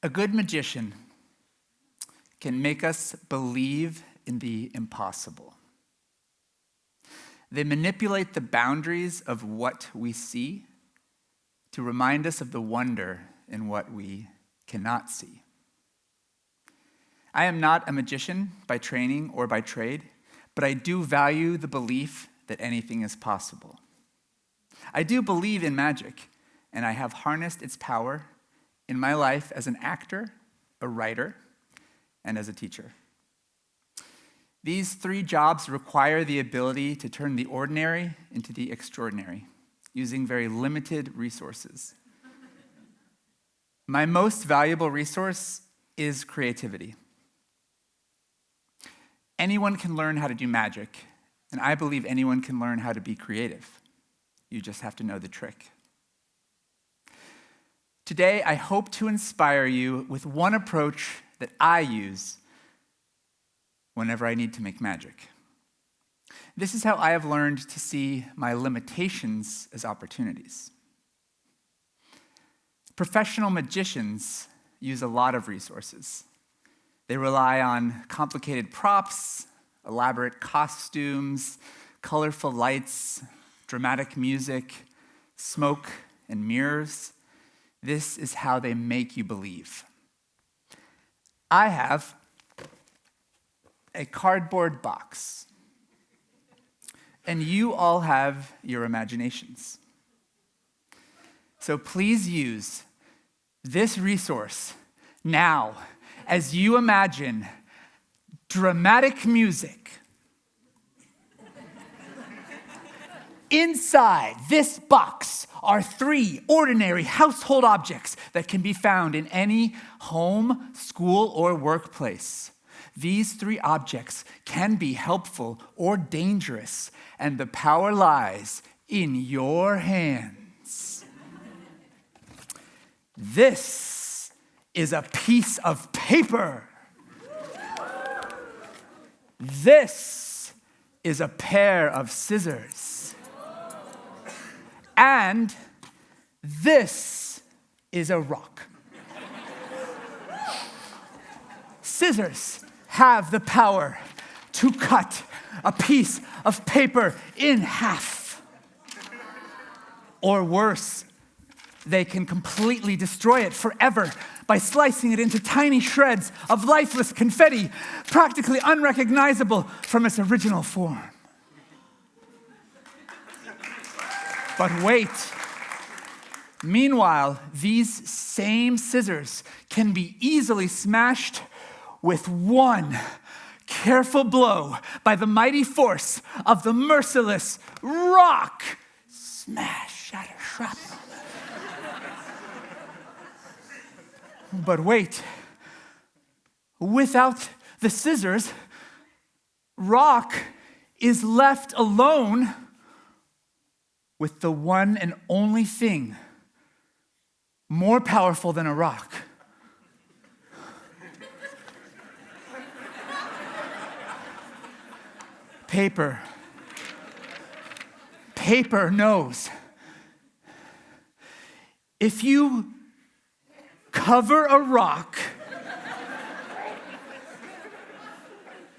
A good magician can make us believe in the impossible. They manipulate the boundaries of what we see to remind us of the wonder in what we cannot see. I am not a magician by training or by trade, but I do value the belief that anything is possible. I do believe in magic, and I have harnessed its power in my life as an actor, a writer, and as a teacher. These 3 jobs require the ability to turn the ordinary into the extraordinary, using very limited resources. My most valuable resource is creativity. Anyone can learn how to do magic, and I believe anyone can learn how to be creative. You just have to know the trick. Today, I hope to inspire you with one approach that I use whenever I need to make magic. This is how I have learned to see my limitations as opportunities. Professional magicians use a lot of resources. They rely on complicated props, elaborate costumes, colorful lights, dramatic music, smoke, and mirrors. This is how they make you believe. I have a cardboard box, and you all have your imaginations. So please use this resource now as you imagine dramatic music. Inside this box are 3 ordinary household objects that can be found in any home, school, or workplace. These 3 objects can be helpful or dangerous, and the power lies in your hands. This is a piece of paper. This is a pair of scissors. And this is a rock. Scissors have the power to cut a piece of paper in half. Or worse, they can completely destroy it forever by slicing it into tiny shreds of lifeless confetti, practically unrecognizable from its original form. But wait. Meanwhile, these same scissors can be easily smashed with one careful blow by the mighty force of the merciless rock. Smash, shatter, shrapnel. But wait. Without the scissors, rock is left alone with the one and only thing more powerful than a rock. Paper. Paper knows. If you cover a rock,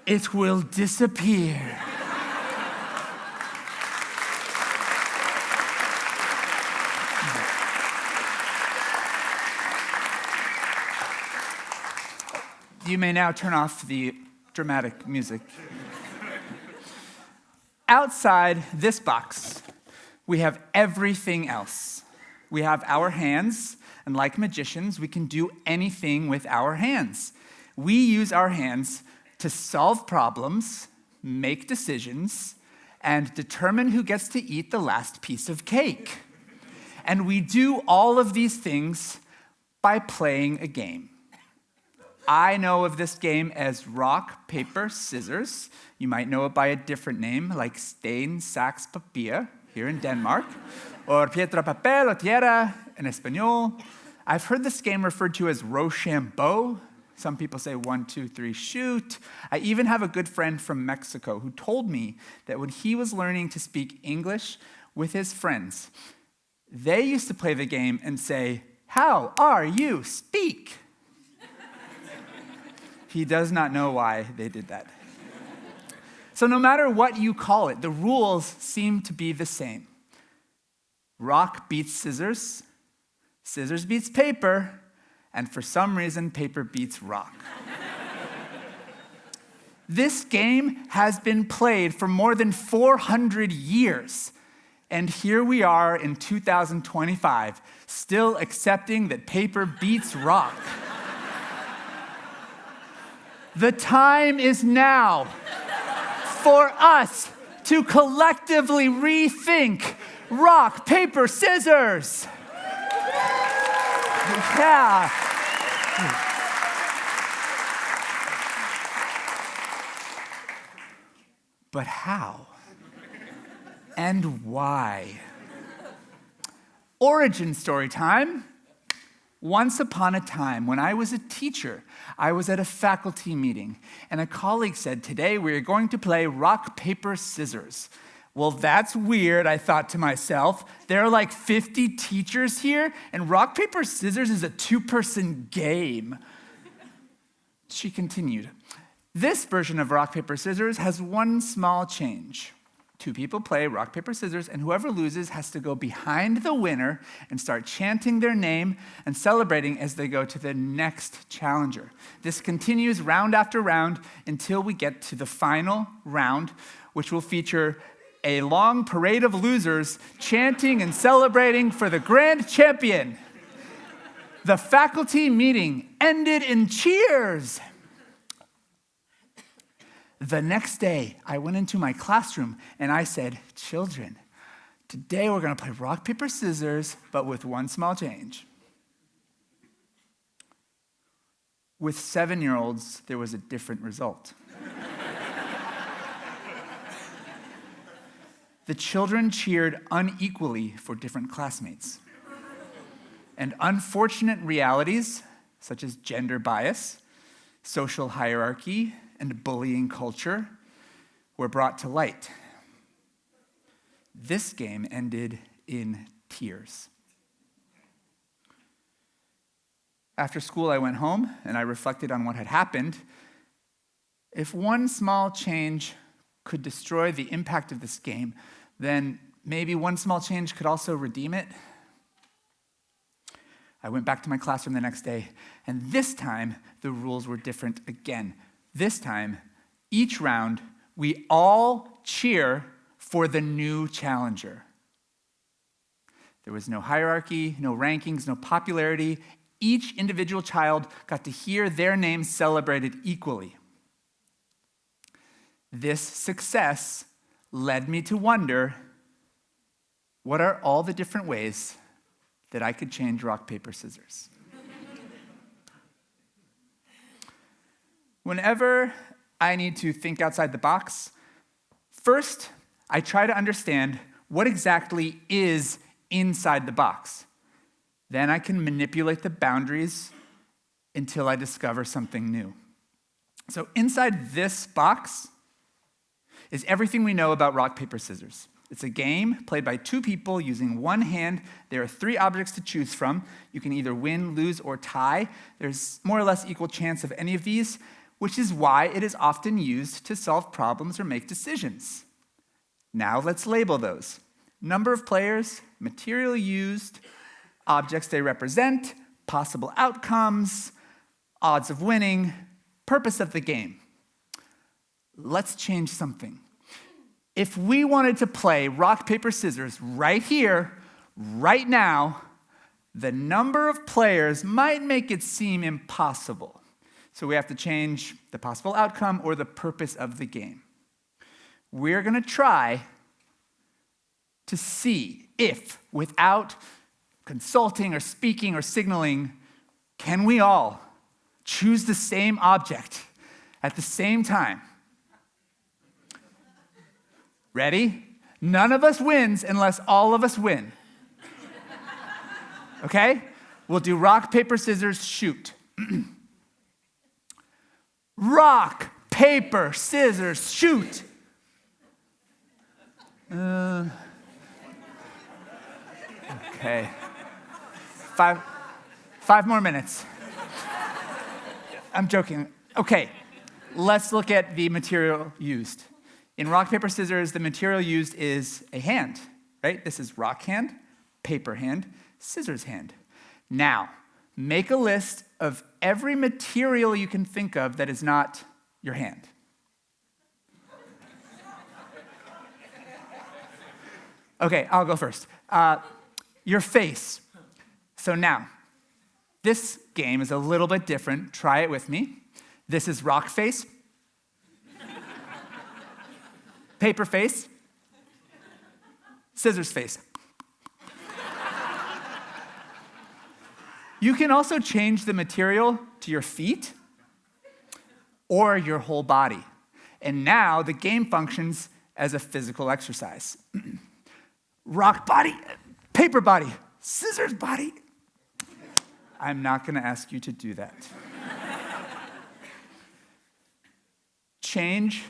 it will disappear. You may now turn off the dramatic music. Outside this box, we have everything else. We have our hands, and like magicians, we can do anything with our hands. We use our hands to solve problems, make decisions, and determine who gets to eat the last piece of cake. And we do all of these things by playing a game. I know of this game as rock, paper, scissors. You might know it by a different name, like Stein, Sax, Papier, here in Denmark, or Piedra, Papel, o Tierra in Espanol. I've heard this game referred to as Rochambeau. Some people say 1, 2, 3, shoot. I even have a good friend from Mexico who told me that when he was learning to speak English with his friends, They used to play the game and say, "How are you? Speak." He does not know why they did that. So no matter what you call it, the rules seem to be the same. Rock beats scissors, scissors beats paper, and for some reason, paper beats rock. This game has been played for more than 400 years. And here we are in 2025, still accepting that paper beats rock. The time is now for us to collectively rethink rock, paper, scissors. Yeah. But how? And why? Origin story time. Once upon a time, when I was a teacher, I was at a faculty meeting, and a colleague said, "Today we are going to play rock, paper, scissors." Well, that's weird, I thought to myself. There are like 50 teachers here, and rock, paper, scissors is a two-person game. She continued, "This version of rock, paper, scissors has one small change. 2 people play rock, paper, scissors, and whoever loses has to go behind the winner and start chanting their name and celebrating as they go to the next challenger. This continues round after round until we get to the final round, which will feature a long parade of losers chanting and celebrating for the grand champion." The faculty meeting ended in cheers. The next day, I went into my classroom and I said, "Children, today we're going to play rock, paper, scissors, but with one small change." With 7-year-olds, there was a different result. The children cheered unequally for different classmates. And unfortunate realities, such as gender bias, social hierarchy, and bullying culture, were brought to light. This game ended in tears. After school, I went home and I reflected on what had happened. If one small change could destroy the impact of this game, then maybe one small change could also redeem it. I went back to my classroom the next day, and this time the rules were different again. This time, each round, we all cheer for the new challenger. There was no hierarchy, no rankings, no popularity. Each individual child got to hear their name celebrated equally. This success led me to wonder, what are all the different ways that I could change rock, paper, scissors? Whenever I need to think outside the box, first, I try to understand what exactly is inside the box. Then I can manipulate the boundaries until I discover something new. So inside this box is everything we know about rock, paper, scissors. It's a game played by 2 people using one hand. There are 3 objects to choose from. You can either win, lose, or tie. There's more or less equal chance of any of these, which is why it is often used to solve problems or make decisions. Now let's label those. Number of players, material used, objects they represent, possible outcomes, odds of winning, purpose of the game. Let's change something. If we wanted to play rock, paper, scissors right here, right now, the number of players might make it seem impossible. So we have to change the possible outcome or the purpose of the game. We're going to try to see if, without consulting or speaking or signaling, can we all choose the same object at the same time? Ready? None of us wins unless all of us win. Okay? We'll do rock, paper, scissors, shoot. Rock, paper, scissors, shoot. Okay. Five more minutes. I'm joking. Okay, let's look at the material used. In rock, paper, scissors, the material used is a hand, right? This is rock hand, paper hand, scissors hand. Now, make a list of every material you can think of that is not your hand. Okay, I'll go first. Your face. So now, this game is a little bit different. Try it with me. This is rock face, paper face, scissors face. You can also change the material to your feet or your whole body. And now the game functions as a physical exercise. Rock body, paper body, scissors body. I'm not going to ask you to do that. Change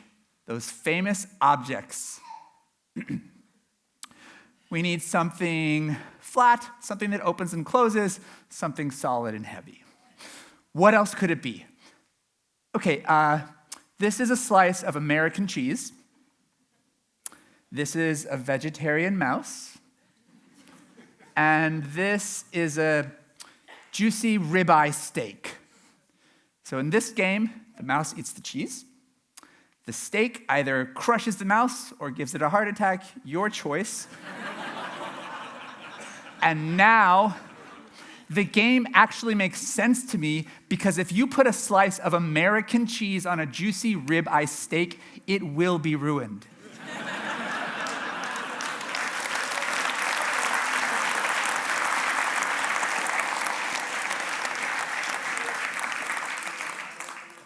those famous objects. We need something flat, something that opens and closes, something solid and heavy. What else could it be? Okay, this is a slice of American cheese. This is a vegetarian mouse. And this is a juicy ribeye steak. So in this game, the mouse eats the cheese. The steak either crushes the mouse or gives it a heart attack, your choice. And now, the game actually makes sense to me because if you put a slice of American cheese on a juicy ribeye steak, it will be ruined.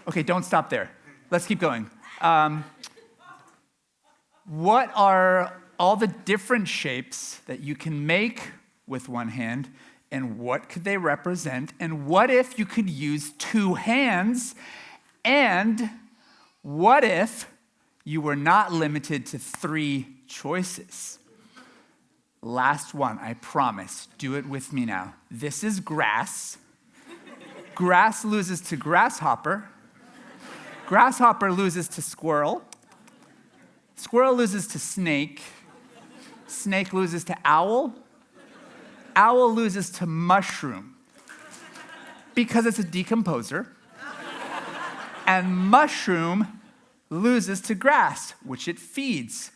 Okay, don't stop there. Let's keep going. What are all the different shapes that you can make with one hand, and what could they represent? And what if you could use two hands? And what if you were not limited to 3 choices? Last one, I promise. Do it with me now. This is grass. Grass loses to grasshopper. Grasshopper loses to squirrel. Squirrel loses to snake. Snake loses to owl. Owl loses to mushroom because it's a decomposer. And mushroom loses to grass, which it feeds.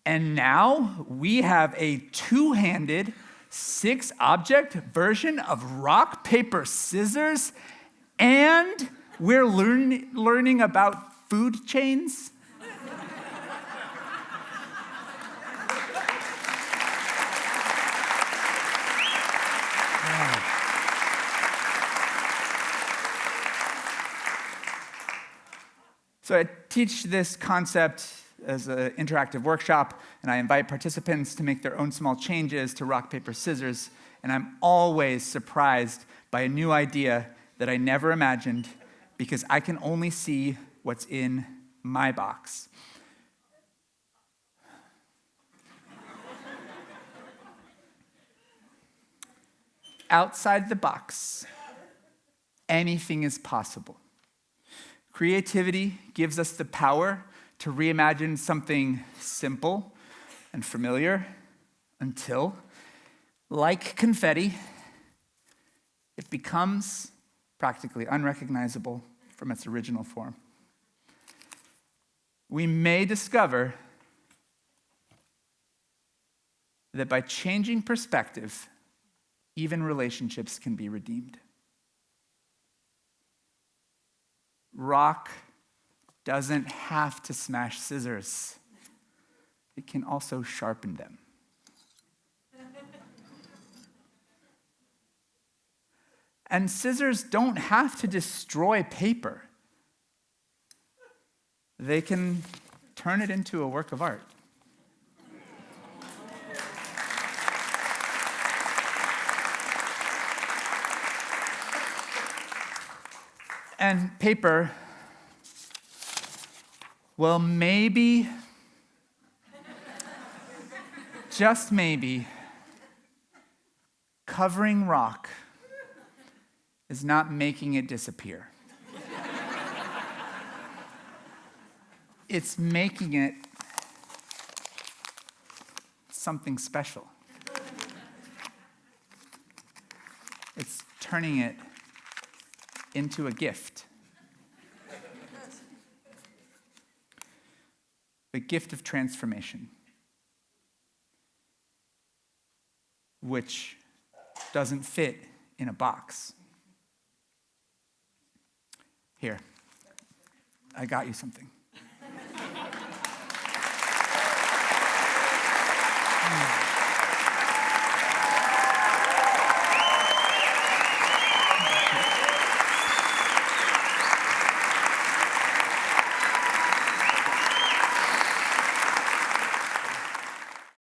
And now we have a 2-handed, 6-object version of rock, paper, scissors, and we're learning about food chains. So I teach this concept as an interactive workshop, and I invite participants to make their own small changes to rock, paper, scissors, and I'm always surprised by a new idea that I never imagined because I can only see what's in my box. Outside the box, anything is possible. Creativity gives us the power to reimagine something simple and familiar until, like confetti, it becomes practically unrecognizable from its original form. We may discover that by changing perspective, even relationships can be redeemed. Rock doesn't have to smash scissors. It can also sharpen them. And scissors don't have to destroy paper. They can turn it into a work of art. And paper, well, maybe, just maybe, uncovering rock is not making it disappear. It's making it something special. It's turning it into a gift. The gift of transformation, which doesn't fit in a box. Here, I got you something.